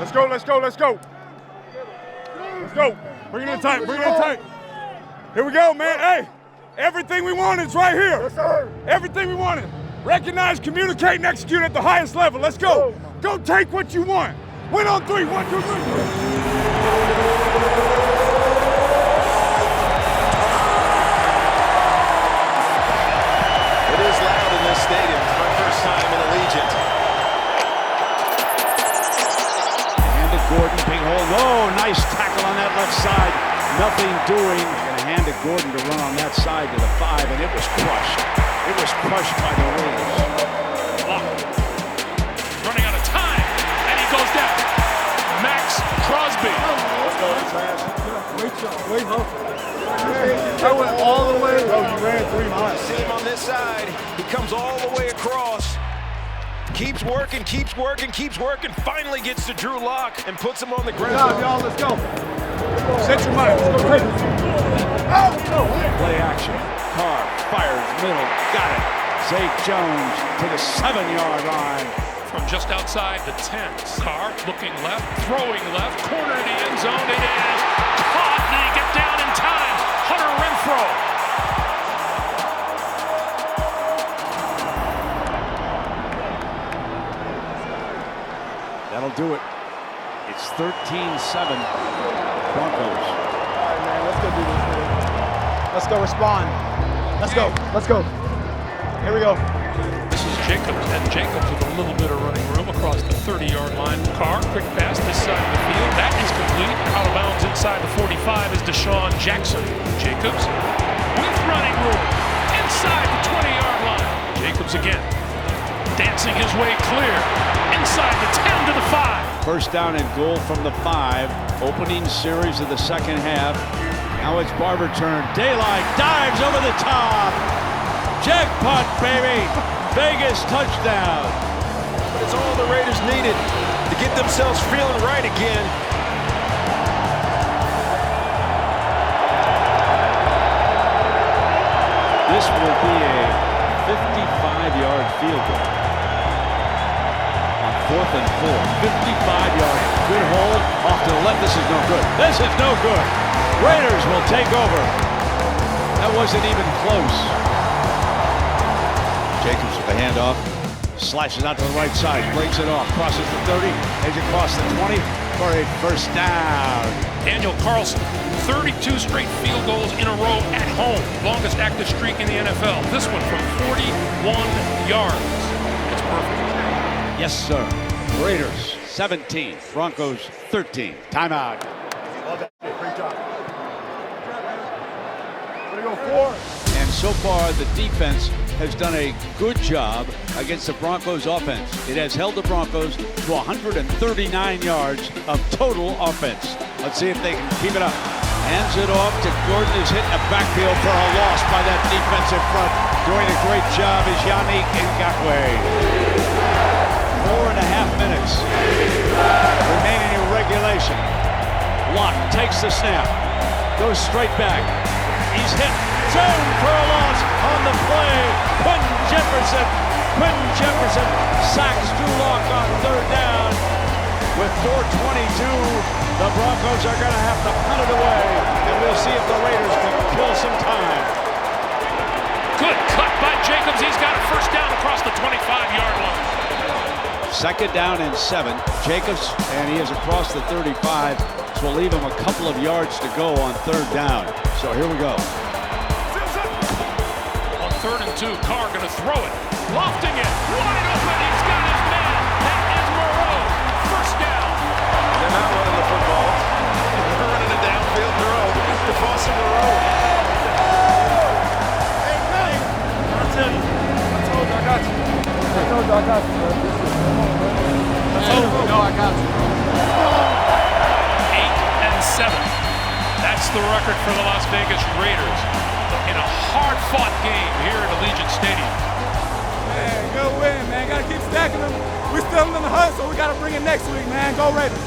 Let's go, let's go, let's go. Let's go. Bring it in tight, bring it in tight. Here we go, man. Hey, everything we want is right here. Yes, sir. Everything we wanted. Recognize, communicate, and execute at the highest level. Let's go. Go take what you want. Win on three. 1, 2, 3. It is loud in this stadium. It's my first time in Allegiant. And to Gordon, big hole. Oh, nice tackle on that left side. Nothing doing. Going to hand to Gordon to run on that side to the 5, and it was crushed. It was crushed by the Raiders. Running out of time, and he goes down. Max Crosby. Wait, I went all the way. Bro, you ran 3 miles. See him on this side. He comes all the way across. Keeps working, keeps working, keeps working. Finally gets to Drew Lock and puts him on the ground. Good job, y'all. Let's go. Set your mind. Let's go take it. Play action. Carr fires middle. Got it. Zay Jones to the 7-yard line. From just outside the 10. Carr looking left, throwing left, corner to the end zone. It is caught. Did he get down in time? Hunter Renfrow. That'll do it. It's 13-7 Broncos. All right, man. Let's go do this, man. Let's go respond. Let's go. Let's go. Here we go. This is Jacobs, and Jacobs with a little bit of running room across the 30-yard line. Carr, quick pass this side of the field. That is complete. Out of bounds inside the 45 is Deshaun Jackson. Jacobs with running room inside the 20-yard line. Jacobs again, dancing his way clear. Inside the 10 to the 5. First down and goal from the 5. Opening series of the second half. Now it's Barber turn. Daylight dives over the top. Jackpot, baby. Vegas touchdown. But it's all the Raiders needed to get themselves feeling right again. This will be a 55-yard field goal. On 4th and 4. 55-yard. Good hold. Off to the left. This is no good. This is no good. Raiders will take over. That wasn't even close. Jacobs with the handoff. Slashes out to the right side. Breaks it off. Crosses the 30. Heads across the 20 for a first down. Daniel Carlson, 32 straight field goals in a row at home. Longest active streak in the NFL. This one from 41 yards. It's perfect. Yes, sir. Raiders 17. Broncos 13. Timeout. Great job. We're going to go 4. And so far, the defense has done a good job against the Broncos offense. It has held the Broncos to 139 yards of total offense. Let's see if they can keep it up. Hands it off to Gordon, who's hitting a backfield for a loss by that defensive front. Doing a great job is Yannick Ngakoue. 4.5 minutes remaining in regulation. Locke takes the snap, goes straight back. He's hit. Zone for a loss on the play. Quentin Jefferson sacks Drew Lock on 3rd down. With 4:22, the Broncos are going to have to punt it away, and we'll see if the Raiders can kill some time. Good cut by Jacobs. He's got a first down across the 25-yard line. 2nd down and 7. Jacobs, and he is across the 35, so we'll leave him a couple of yards to go on 3rd down. So here we go. On 3rd and 2, Carr going to throw it. Lofting it. Wide open. He's got his man. That is Moreau. First down. They're not running the football. They're running a downfield throw to Foster Moreau. Hey, man. I tell you. I told you I got you. I told you I got you, bro. I told you. No, I got you. 8 and 7. That's the record for the Las Vegas Raiders in a hard-fought game here at Allegiant Stadium. Man, good win, man. Got to keep stacking them. We're still in the hunt, so we got to bring it next week, man. Go Raiders.